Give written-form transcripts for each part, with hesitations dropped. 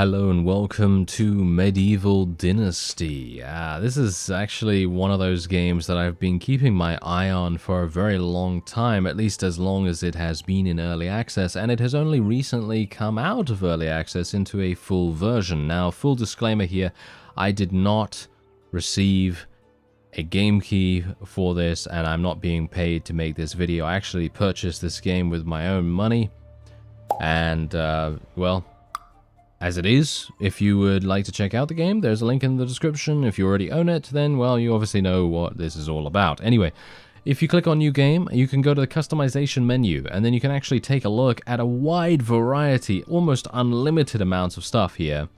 Hello and welcome to Medieval Dynasty. This is actually one of those games that I've been keeping my eye on for a very long time, at least as long as it has been in early access, and it has only recently come out of early access into a full version. Now, full disclaimer here, I did not receive a game key for this, and I'm not being paid to make this video. I actually purchased this game with my own money, and, well, as it is, if you would like to check out the game, there's a link in the description. If you already own it, then, well, you obviously know what this is all about. Anyway, if you click on New Game, you can go to the Customization menu, and then you can actually take a look at a wide variety, almost unlimited amounts of stuff here.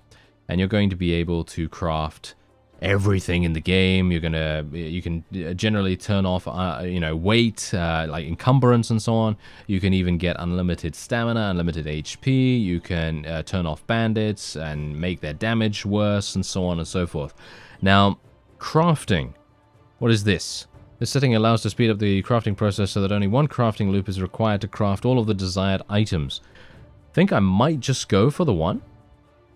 And you're going to be able to craft everything in the game. You can generally turn off, weight, like encumbrance and so on. You can even get unlimited stamina, unlimited HP. You can turn off bandits and make their damage worse, and so on and so forth. Now, crafting. What is this? This setting allows to speed up the crafting process so that only one crafting loop is required to craft all of the desired items. I think I might just go for the one.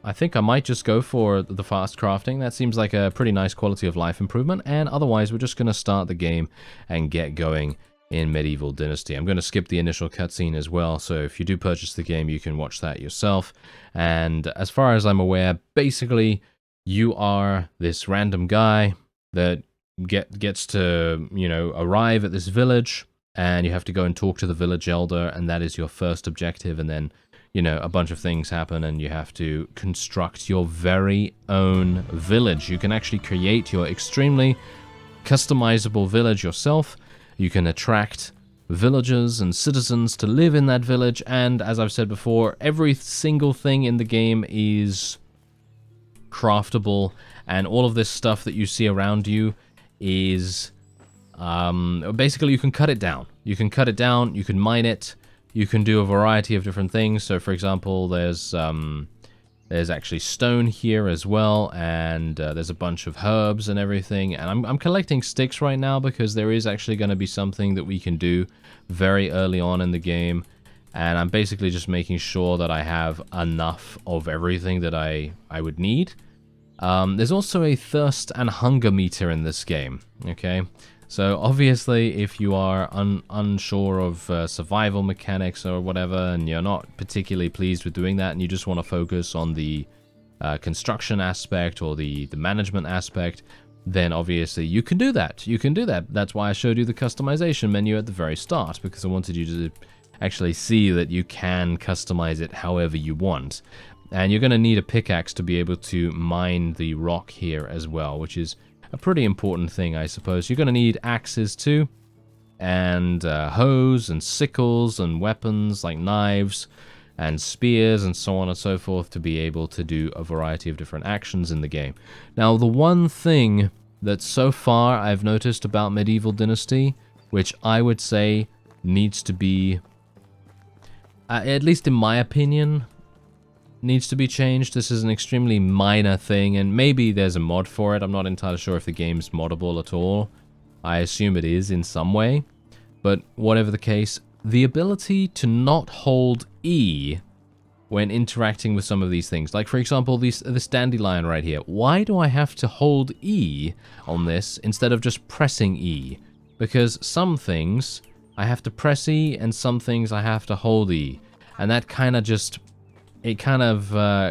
I think I might just go for the fast crafting. That seems like a pretty nice quality of life improvement, and otherwise we're just going to start the game and get going in Medieval Dynasty. I'm going to skip the initial cutscene as well, so if you do purchase the game, you can watch that yourself. And as far as I'm aware, basically, you are this random guy that gets to, arrive at this village, and you have to go and talk to the village elder, and that is your first objective, and then a bunch of things happen and you have to construct your very own village. You can actually create your extremely customizable village yourself. You can attract villagers and citizens to live in that village, and as I've said before, every single thing in the game is craftable, and all of this stuff that you see around you is basically you can cut it down. You can cut it down, you can mine it. You can do a variety of different things. So, for example, there's actually stone here as well, and there's a bunch of herbs and everything. And I'm collecting sticks right now because there is actually going to be something that we can do very early on in the game. And I'm basically just making sure that I have enough of everything that I would need. There's also a thirst and hunger meter in this game, okay? So obviously, if you are unsure of survival mechanics or whatever, and you're not particularly pleased with doing that, and you just want to focus on the construction aspect or the management aspect, then obviously you can do that. You can do that. That's why I showed you the customization menu at the very start, because I wanted you to actually see that you can customize it however you want. And you're going to need a pickaxe to be able to mine the rock here as well, which is a pretty important thing, I suppose. You're going to need axes too, and hoes and sickles and weapons like knives and spears and so on and so forth to be able to do a variety of different actions in the game. Now, the one thing that so far I've noticed about Medieval Dynasty, which I would say needs to be, at least in my opinion, needs to be changed. This is an extremely minor thing, and maybe there's a mod for it. I'm not entirely sure if the game's moddable at all. I assume it is in some way, but whatever the case, the ability to not hold E when interacting with some of these things. Like, for example, this dandelion right here. Why do I have to hold E on this instead of just pressing E? Because some things I have to press E, and some things I have to hold E, and that kind of just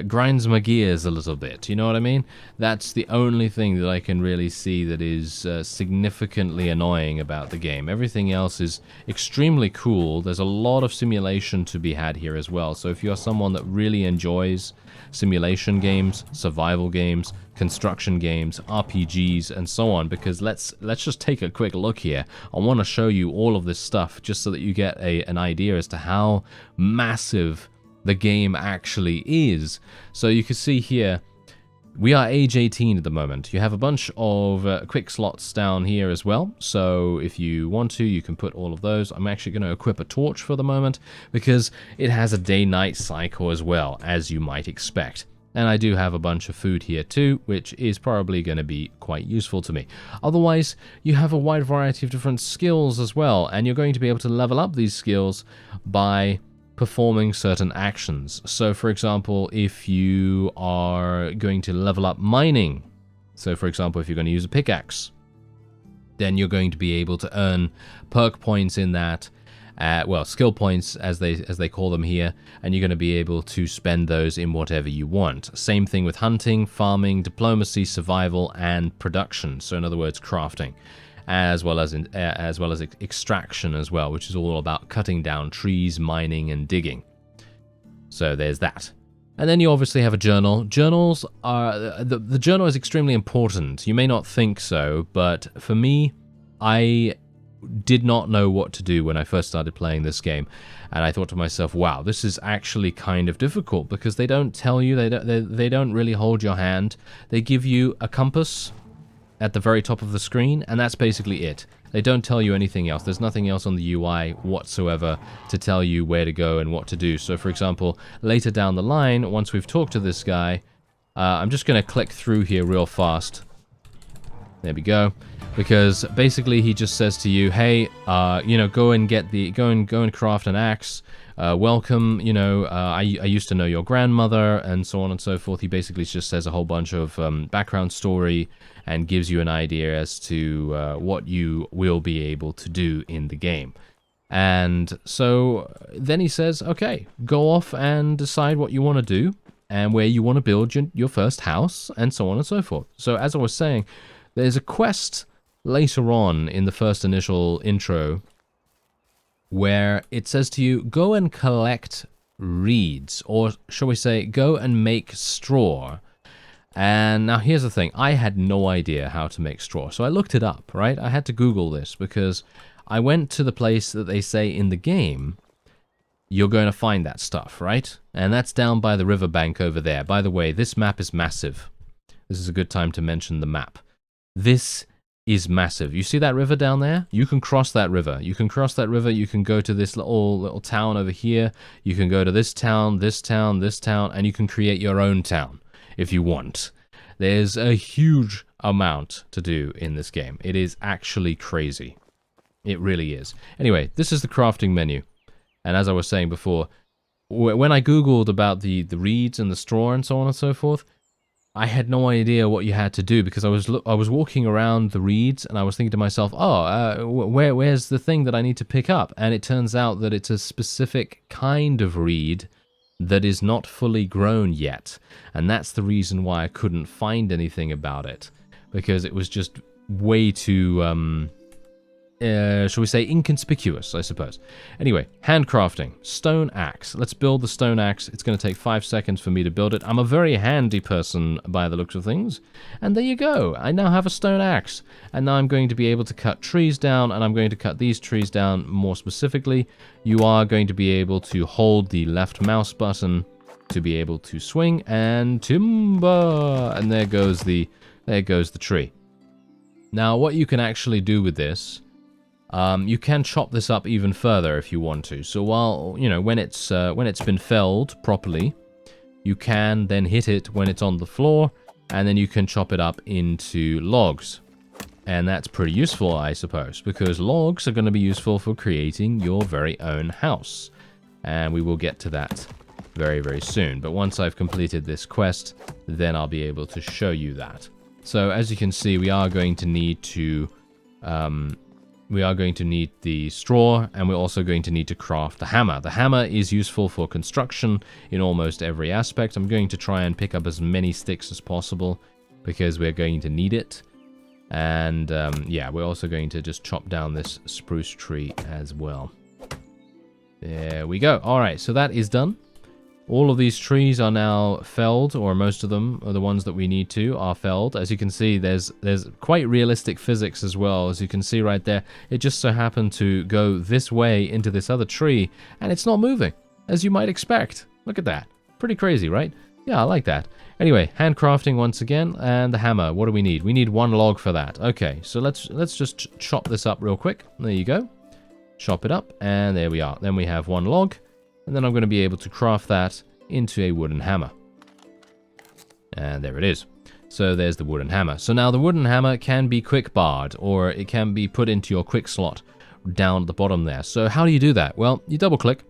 grinds my gears a little bit, you know what I mean? That's the only thing that I can really see that is significantly annoying about the game. Everything else is extremely cool. There's a lot of simulation to be had here as well. So if you're someone that really enjoys simulation games, survival games, construction games, RPGs, and so on, because let's just take a quick look here. I want to show you all of this stuff just so that you get an idea as to how massive the game actually is. So you can see here, we are age 18 at the moment. You have a bunch of quick slots down here as well. So if you want to, you can put all of those. I'm actually going to equip a torch for the moment because it has a day-night cycle as well, as you might expect. And I do have a bunch of food here too, which is probably going to be quite useful to me. Otherwise, you have a wide variety of different skills as well, and you're going to be able to level up these skills by performing certain actions. So for example, if you are going to level up mining, so for example, if you're going to use a pickaxe, then you're going to be able to earn perk points in that, well, skill points as they call them here, and you're going to be able to spend those in whatever you want. Same thing with hunting, farming, diplomacy, survival, and production. So in other words, crafting, as well as extraction as well, which is all about cutting down trees, mining, and digging. So there's that. And then you obviously have a journal. Journals are the journal is extremely important. You may not think so, but for me, I did not know what to do when I first started playing this game, and I thought to myself, wow, this is actually kind of difficult, because they don't tell you, they don't really hold your hand. They give you a compass at the very top of the screen, and that's basically it. They don't tell you anything else. There's nothing else on the UI whatsoever to tell you where to go and what to do. So for example, later down the line, once we've talked to this guy, I'm just going to click through here real fast. There we go. Because basically he just says to you, hey, you know, go and craft an axe. Welcome, you know, I used to know your grandmother, and so on and so forth. He basically just says a whole bunch of background story and gives you an idea as to what you will be able to do in the game. And so then he says, okay, go off and decide what you want to do and where you want to build your first house, and so on and so forth. So as I was saying, there's a quest later on in the first initial intro where it says to you, go and collect reeds, or shall we say, go and make straw. And now here's the thing, I had no idea how to make straw, so I looked it up, right? I had to Google this, because I went to the place that they say in the game you're going to find that stuff, right? And that's down by the riverbank over there. By the way, this map is massive. This is a good time to mention the map. This is massive. You see that river down there? You can cross that river. You can cross that river. You can go to this little town over here. You can go to this town, this town, this town, and you can create your own town if you want. There's a huge amount to do in this game. It is actually crazy. It really is. Anyway, this is the crafting menu. And as I was saying before, when I Googled about the reeds and the straw and so on and so forth, I had no idea what you had to do, because I was walking around the reeds and I was thinking to myself, oh, where's the thing that I need to pick up? And it turns out that it's a specific kind of reed that is not fully grown yet. And that's the reason why I couldn't find anything about it, because it was just way too, shall we say, inconspicuous, I suppose. Anyway, handcrafting, stone axe. Let's build the stone axe. It's going to take 5 seconds for me to build it. I'm a very handy person by the looks of things. And there you go. I now have a stone axe. And now I'm going to be able to cut trees down, and I'm going to cut these trees down more specifically. You are going to be able to hold the left mouse button to be able to swing and timber. And there goes the tree. Now, what you can actually do with this, you can chop this up even further if you want to. So while, you know, when it's been felled properly, you can then hit it when it's on the floor, and then you can chop it up into logs. And that's pretty useful, I suppose, because logs are going to be useful for creating your very own house. And we will get to that very, very soon. But once I've completed this quest, then I'll be able to show you that. So as you can see, we are going to need to the straw, and we're also going to need to craft the hammer. The hammer is useful for construction in almost every aspect. I'm going to try and pick up as many sticks as possible, because we're going to need it. And yeah, we're also going to just chop down this spruce tree as well. There we go. Alright, so that is done. All of these trees are now felled, or most of them, or the ones that we need to, are felled. As you can see, there's quite realistic physics as well. As you can see right there, it just so happened to go this way into this other tree, and it's not moving, as you might expect. Look at that. Pretty crazy, right? Yeah, I like that. Anyway, handcrafting once again, and the hammer. What do we need? We need 1 log for that. Okay, so let's just chop this up real quick. There you go. Chop it up, and there we are. Then we have 1 log. And then I'm going to be able to craft that into a wooden hammer. And there it is. So there's the wooden hammer. So now the wooden hammer can be quick barred, or it can be put into your quick slot down at the bottom there. So how do you do that? Well, you double click,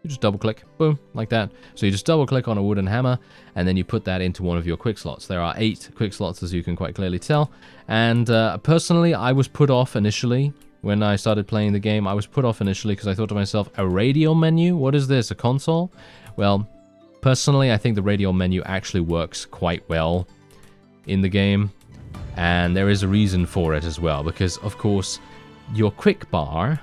You just double click, boom, like that. So you just double click on a wooden hammer, and then you put that into one of your quick slots. There are 8 quick slots, as you can quite clearly tell. And personally, I was put off initially when I started playing the game. I was put off initially because I thought to myself, a radial menu? What is this, a console? Well, personally, I think the radial menu actually works quite well in the game. And there is a reason for it as well, because, of course, your quick bar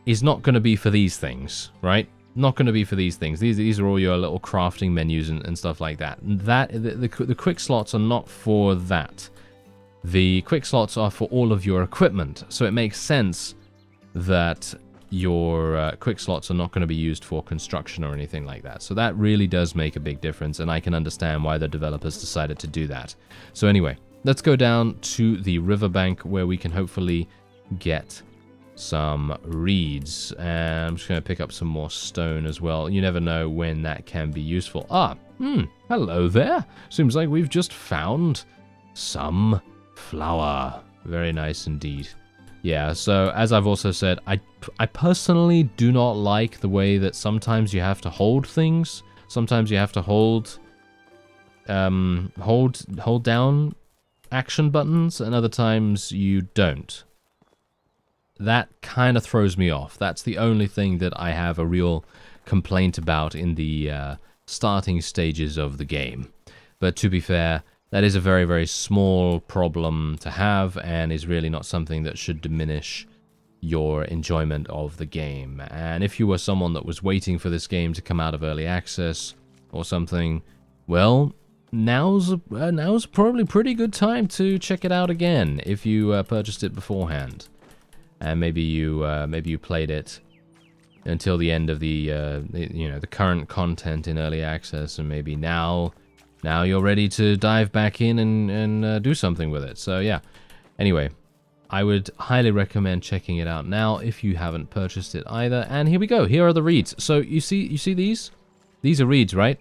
is not going to be for these things, right? Not going to be for these things. These are all your little crafting menus and stuff like that. The quick slots are not for that. The quick slots are for all of your equipment, so it makes sense that your quick slots are not going to be used for construction or anything like that. So that really does make a big difference, and I can understand why the developers decided to do that. So anyway, let's go down to the riverbank where we can hopefully get some reeds, and I'm just going to pick up some more stone as well. You never know when that can be useful. Hello there. Seems like we've just found some flour. Very nice indeed. Yeah, so as I've also said, I personally do not like the way that sometimes you have to hold things. Sometimes you have to hold down action buttons, and other times you don't. That kind of throws me off. That's the only thing that I have a real complaint about in the starting stages of the game. But to be fair, that is a very, very small problem to have, and is really not something that should diminish your enjoyment of the game. And if you were someone that was waiting for this game to come out of early access or something, well, now's probably a pretty good time to check it out again if you purchased it beforehand. And maybe you played it until the end of the current content in early access, and maybe now you're ready to dive back in and do something with it. So yeah. Anyway, I would highly recommend checking it out now if you haven't purchased it either. And here we go. Here are the reeds. So you see these? These are reeds, right?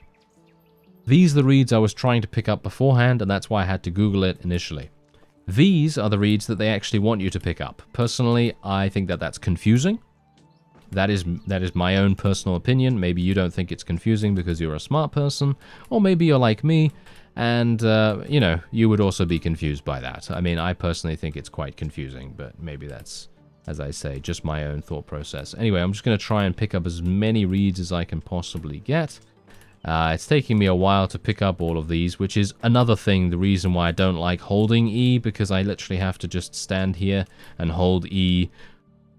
These are the reeds I was trying to pick up beforehand, and that's why I had to Google it initially. These are the reeds that they actually want you to pick up. Personally, I think that that's confusing. That is my own personal opinion. Maybe you don't think it's confusing because you're a smart person, or maybe you're like me, and you would also be confused by that. I mean, I personally think it's quite confusing, but maybe that's, as I say, just my own thought process. Anyway, I'm just going to try and pick up as many reeds as I can possibly get. It's taking me a while to pick up all of these, which is another thing, the reason why I don't like holding E, because I literally have to just stand here and hold E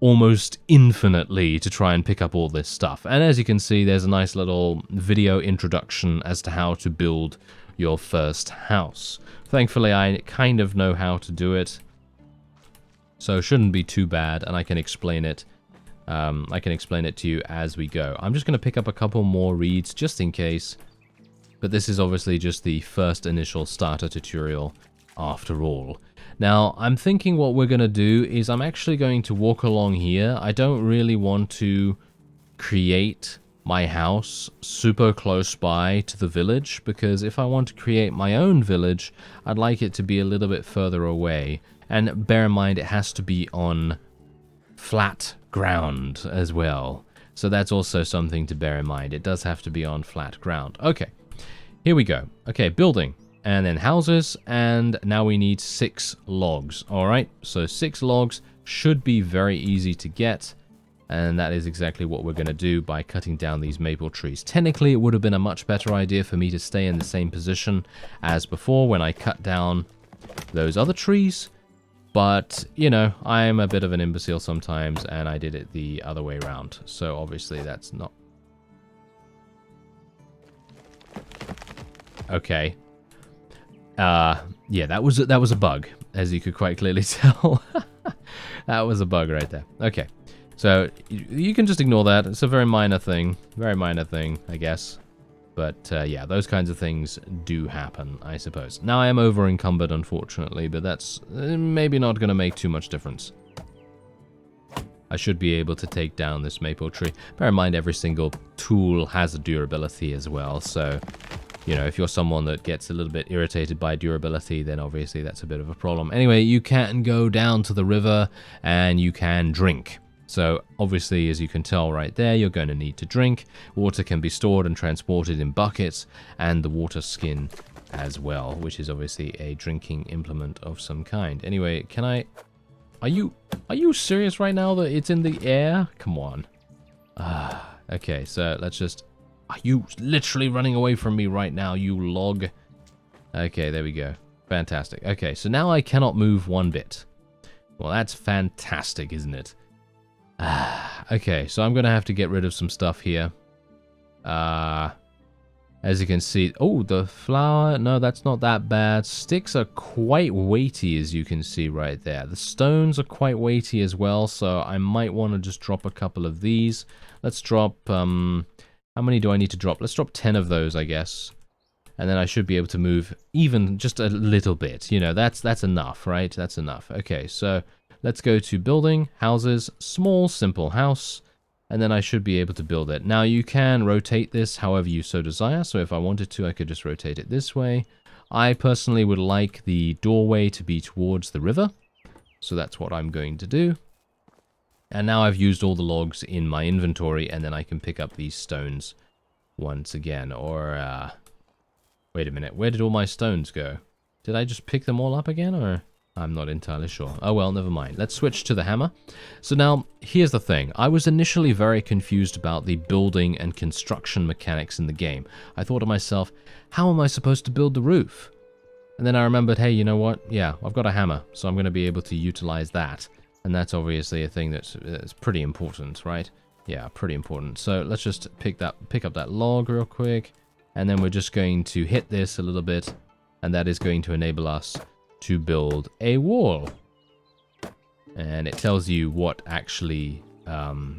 almost infinitely to try and pick up all this stuff. And as you can see, there's a nice little video introduction as to how to build your first house. Thankfully, I kind of know how to do it, so it shouldn't be too bad, and I can explain it. I can explain it to you as we go. I'm just going to pick up a couple more reeds just in case, but this is obviously just the first initial starter tutorial after all. Now, I'm thinking what we're going to do is I'm actually going to walk along here. I don't really want to create my house super close by to the village, because if I want to create my own village, I'd like it to be a little bit further away. And bear in mind, it has to be on flat ground as well. So that's also something to bear in mind. It does have to be on flat ground. Okay, here we go. Okay, building. And then houses, and now we need 6 logs. Alright, so 6 logs should be very easy to get, and that is exactly what we're going to do by cutting down these maple trees. Technically, it would have been a much better idea for me to stay in the same position as before when I cut down those other trees, but, you know, I'm a bit of an imbecile sometimes, and I did it the other way around, so obviously that's not... Okay. Yeah, that was a bug, as you could quite clearly tell. That was a bug right there. Okay, so you can just ignore that. It's a very minor thing, I guess. But yeah, those kinds of things do happen, I suppose. Now I am over encumbered, unfortunately, but that's maybe not going to make too much difference. I should be able to take down this maple tree. Bear in mind, every single tool has a durability as well, so... You know, if you're someone that gets a little bit irritated by durability, then obviously that's a bit of a problem. Anyway, you can go down to the river and you can drink. So obviously, as you can tell right there, you're going to need to drink. Water can be stored and transported in buckets, and the water skin as well, which is obviously a drinking implement of some kind. Anyway, can I... Are you serious right now that it's in the air? Come on. Okay, so let's just... Are you literally running away from me right now, you log? Okay, there we go. Fantastic. Okay, so now I cannot move one bit. Well, that's fantastic, isn't it? Okay, so I'm going to have to get rid of some stuff here. As you can see... Oh, the flour... No, that's not that bad. Sticks are quite weighty, as you can see right there. The stones are quite weighty as well, so I might want to just drop a couple of these. Let's drop... how many do I need to drop? Let's drop 10 of those, I guess. And then I should be able to move even just a little bit. You know, that's enough, right? That's enough. Okay, so... Let's go to building, houses, small, simple house, and then I should be able to build it. Now, you can rotate this however you so desire, so if I wanted to, I could just rotate it this way. I personally would like the doorway to be towards the river, so that's what I'm going to do. And now I've used all the logs in my inventory, and then I can pick up these stones once again. Or, wait a minute, where did all my stones go? Did I just pick them all up again, or... I'm not entirely sure. Oh well, never mind. Let's switch to the hammer. So now, here's the thing. I was initially very confused about the building and construction mechanics in the game. I thought to myself, how am I supposed to build the roof? And then I remembered, hey, you know what? Yeah, I've got a hammer, so I'm going to be able to utilize that. And that's obviously a thing that's pretty important, right? Yeah, pretty important. So let's just pick up that log real quick. And then we're just going to hit this a little bit. And that is going to enable us to build a wall, and it tells you what actually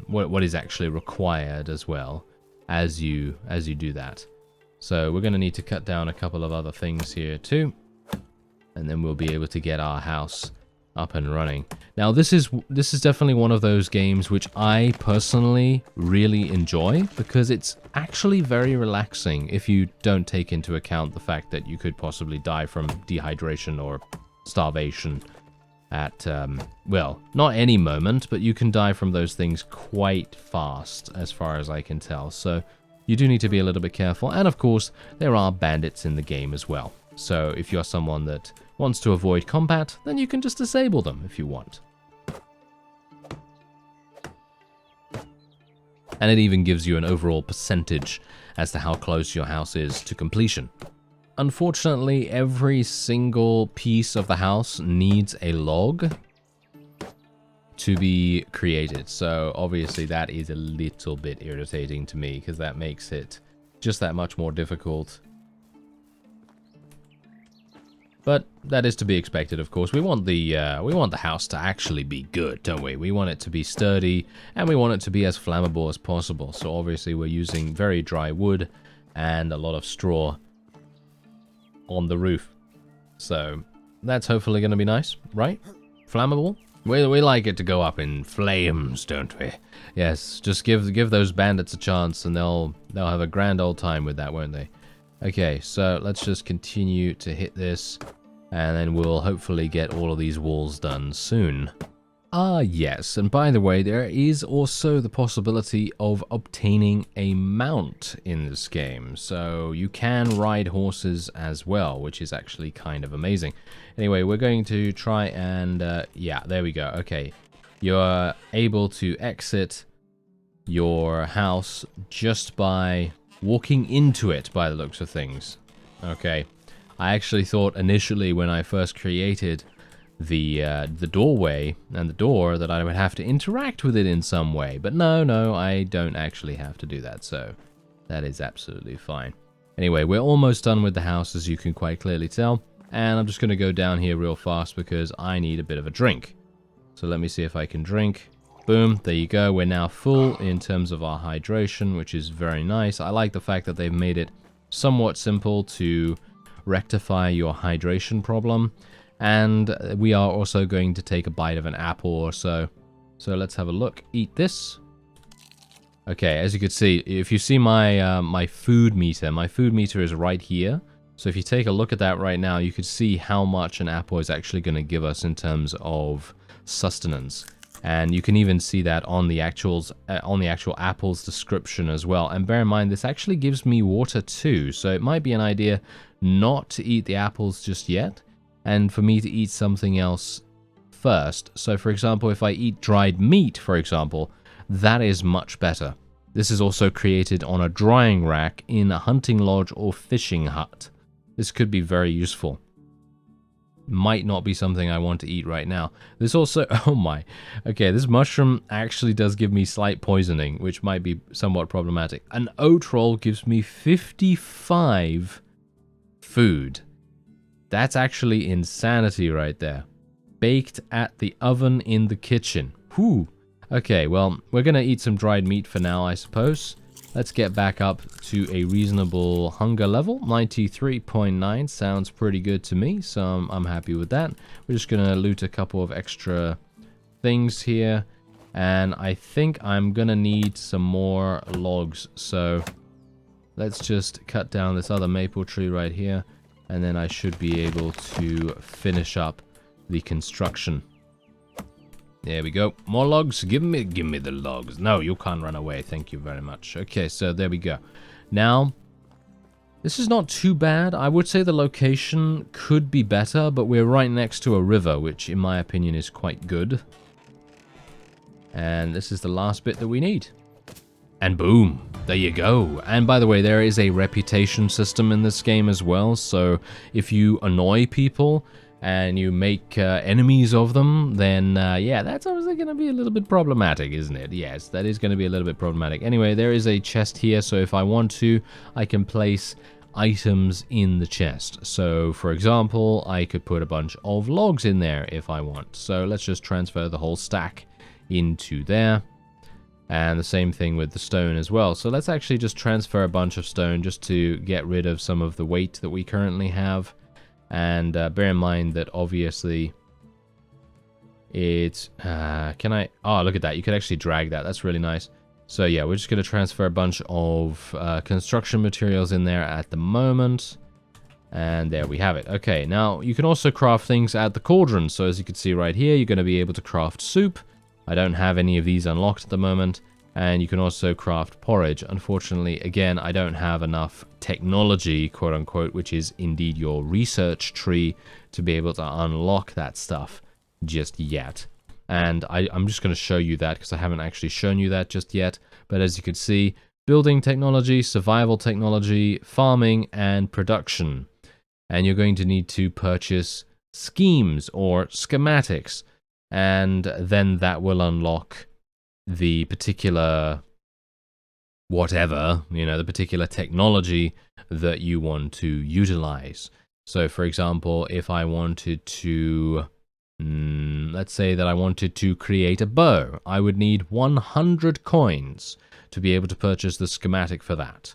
what is actually required as well as you do that. So we're going to need to cut down a couple of other things here too, and then we'll be able to get our house up and running. Now this is definitely one of those games which I personally really enjoy, because it's actually very relaxing if you don't take into account the fact that you could possibly die from dehydration or starvation at, well, not any moment, but you can die from those things quite fast as far as I can tell. So you do need to be a little bit careful, and of course there are bandits in the game as well. So if you're someone that wants to avoid combat, then you can just disable them if you want. And it even gives you an overall percentage as to how close your house is to completion. Unfortunately, every single piece of the house needs a log to be created. So obviously that is a little bit irritating to me, because that makes it just that much more difficult. But that is to be expected, of course. We want the house to actually be good, don't we? We want it to be sturdy, and we want it to be as flammable as possible. So obviously we're using very dry wood and a lot of straw on the roof. So that's hopefully going to be nice, right? Flammable? We like it to go up in flames, don't we? Yes, just give those bandits a chance, and they'll have a grand old time with that, won't they? Okay, so let's just continue to hit this, and then we'll hopefully get all of these walls done soon. Ah, yes, and by the way, there is also the possibility of obtaining a mount in this game, so you can ride horses as well, which is actually kind of amazing. Anyway, we're going to try and, yeah, there we go. Okay, you're able to exit your house just by walking into it, by the looks of things. Okay, I actually thought initially when I first created the doorway and the door that I would have to interact with it in some way, but no, I don't actually have to do that, so that is absolutely fine. Anyway, we're almost done with the house, as you can quite clearly tell, and I'm just going to go down here real fast because I need a bit of a drink. So let me see if I can drink. Boom, there you go. We're now full in terms of our hydration, which is very nice. I like the fact that they've made it somewhat simple to rectify your hydration problem. And we are also going to take a bite of an apple or so. So let's have a look. Eat this. Okay, as you can see, if you see my my food meter is right here. So if you take a look at that right now, you can see how much an apple is actually going to give us in terms of sustenance. And you can even see that on the actual apple's description as well. And bear in mind, this actually gives me water too, so it might be an idea not to eat the apples just yet, and for me to eat something else first. So for example, if I eat dried meat, for example, that is much better. This is also created on a drying rack in a hunting lodge or fishing hut. This could be very useful. Might not be something I want to eat right now. This also, oh my, okay, this mushroom actually does give me slight poisoning, which might be somewhat problematic. An oat roll gives me 55 food. That's actually insanity right there. Baked at the oven in the kitchen. Whew. Okay, well, we're gonna eat some dried meat for now, I suppose. Let's get back up to a reasonable hunger level. 93.9 sounds pretty good to me, so I'm happy with that. We're just going to loot a couple of extra things here. And I think I'm going to need some more logs. So let's just cut down this other maple tree right here. And then I should be able to finish up the construction. There we go. More logs. Give me the logs. No, you can't run away. Thank you very much. Okay, so there we go. Now, this is not too bad. I would say the location could be better, but we're right next to a river, which in my opinion is quite good. And this is the last bit that we need. And boom, there you go. And by the way, there is a reputation system in this game as well. So if you annoy people and you make enemies of them, then yeah, that's obviously going to be a little bit problematic, isn't it? Yes, that is going to be a little bit problematic. Anyway, there is a chest here, so if I want to, I can place items in the chest. So, for example, I could put a bunch of logs in there if I want. So let's just transfer the whole stack into there. And the same thing with the stone as well. So let's actually just transfer a bunch of stone just to get rid of some of the weight that we currently have. And bear in mind that obviously it's can I, oh, look at that, you can actually drag that. That's really nice. So yeah, we're just going to transfer a bunch of construction materials in there at the moment. And there we have it. Okay, now you can also craft things at the cauldron. So as you can see right here, you're going to be able to craft soup. I don't have any of these unlocked at the moment. And you can also craft porridge. Unfortunately, again, I don't have enough technology, quote unquote, which is indeed your research tree, to be able to unlock that stuff just yet. And I'm just going to show you that because I haven't actually shown you that just yet. But as you can see, building technology, survival technology, farming, and production. And you're going to need to purchase schemes or schematics. And then that will unlock the particular whatever, you know, the particular technology that you want to utilize. So for example, if I wanted to, let's say that I wanted to create a bow, I would need 100 coins to be able to purchase the schematic for that.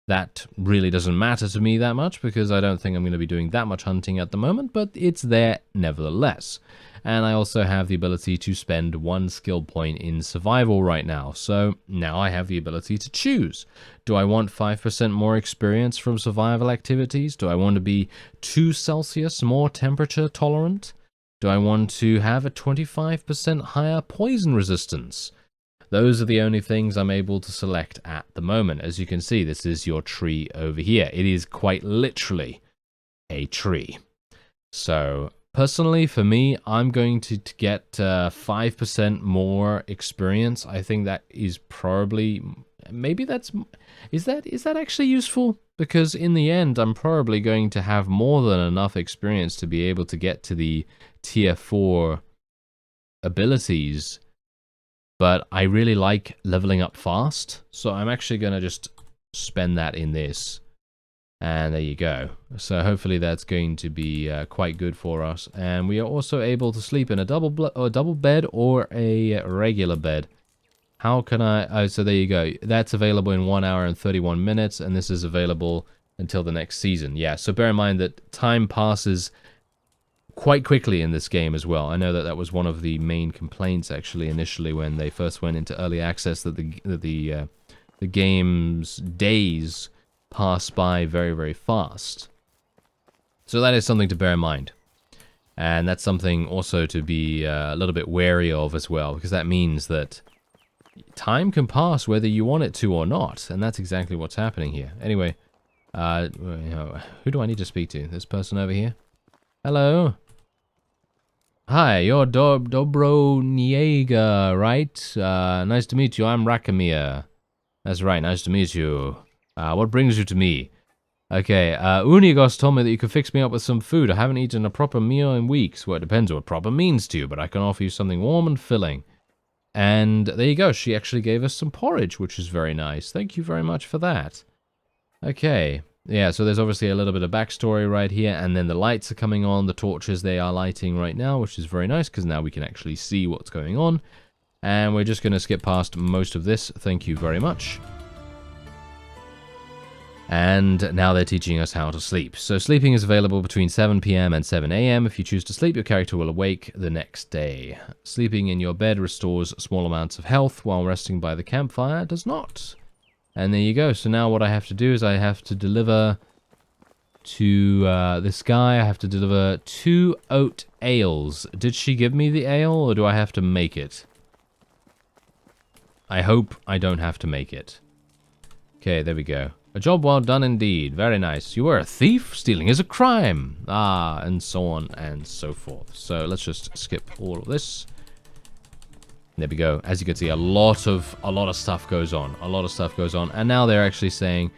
That really doesn't matter to me that much because I don't think I'm going to be doing that much hunting at the moment, but it's there nevertheless. And I also have the ability to spend 1 skill point in survival right now. So now I have the ability to choose. Do I want 5% more experience from survival activities? Do I want to be 2 Celsius more temperature tolerant? Do I want to have a 25% higher poison resistance? Those are the only things I'm able to select at the moment. As you can see, this is your tree over here. It is quite literally a tree. So personally, for me, I'm going to get 5% more experience. I think that is probably, maybe that's, is that actually useful? Because in the end, I'm probably going to have more than enough experience to be able to get to the tier 4 abilities. But I really like leveling up fast, so I'm actually going to just spend that in this. And there you go. So hopefully that's going to be quite good for us. And we are also able to sleep in a double bed or a regular bed. How can I... Oh, so there you go. That's available in 1 hour and 31 minutes, and this is available until the next season. Yeah, so bear in mind that time passes quite quickly in this game as well. I know that that was one of the main complaints actually initially when they first went into early access, that the game's days pass by very, very fast. So that is something to bear in mind. And that's something also to be a little bit wary of as well, because that means that time can pass whether you want it to or not, and that's exactly what's happening here. Anyway, who do I need to speak to? This person over here? Hello? Hi, you're Dobroniega, right? Nice to meet you, I'm Rakamir. That's right, nice to meet you. What brings you to me? Okay, Unigos told me that you could fix me up with some food. I haven't eaten a proper meal in weeks. Well, it depends what proper means to you, but I can offer you something warm and filling. And there you go, she actually gave us some porridge, which is very nice. Thank you very much for that. Okay, yeah, so there's obviously a little bit of backstory right here, and then the lights are coming on, the torches they are lighting right now, which is very nice, because now we can actually see what's going on. And we're just going to skip past most of this, thank you very much. And now they're teaching us how to sleep. So sleeping is available between 7 PM and 7 AM. If you choose to sleep, your character will awake the next day. Sleeping in your bed restores small amounts of health, while resting by the campfire does not. And there you go. So now what I have to do is I have to deliver to this guy. I have to deliver 2 oat ales. Did she give me the ale, or do I have to make it? I hope I don't have to make it. Okay, there we go. A job well done indeed. Very nice. You were a thief? Stealing is a crime. Ah, and so on and so forth. So let's just skip all of this. There we go. As you can see, a lot of stuff goes on. A lot of stuff goes on. And now they're actually saying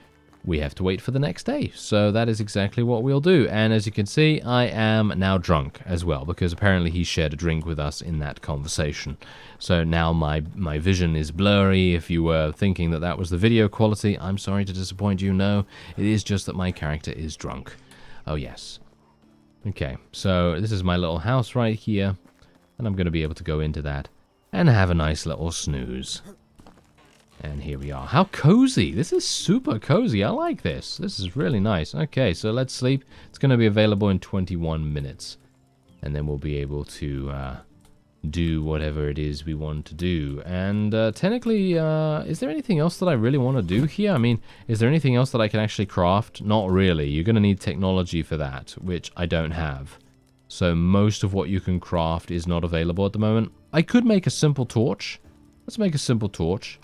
we have to wait for the next day. So that is exactly what we'll do. And as you can see, I am now drunk as well, because apparently he shared a drink with us in that conversation. So now my vision is blurry. If you were thinking that that was the video quality, I'm sorry to disappoint you. No, it is just that my character is drunk. Oh, yes. Okay, so this is my little house right here. And I'm going to be able to go into that and have a nice little snooze. And here we are. How cozy. This is super cozy. I like this. This is really nice. Okay, so let's sleep. It's going to be available in 21 minutes. And then we'll be able to do whatever it is we want to do. And technically, is there anything else that I really want to do here? I mean, is there anything else that I can actually craft? Not really. You're going to need technology for that, which I don't have. So most of what you can craft is not available at the moment. I could make a simple torch. Let's make a simple torch.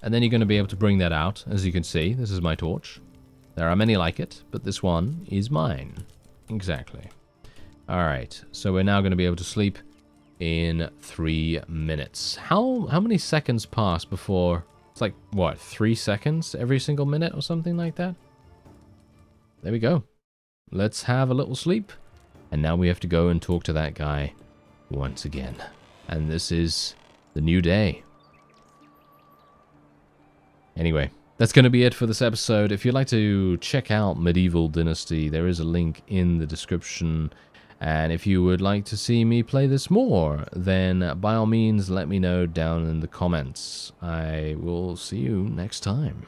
And then you're going to be able to bring that out. As you can see, this is my torch. There are many like it, but this one is mine. Exactly. Alright, so we're now going to be able to sleep in 3 minutes. How many seconds pass before... It's like, what, 3 seconds every single minute or something like that? There we go. Let's have a little sleep. And now we have to go and talk to that guy once again. And this is the new day. Anyway, that's going to be it for this episode. If you'd like to check out Medieval Dynasty, there is a link in the description. And if you would like to see me play this more, then by all means, let me know down in the comments. I will see you next time.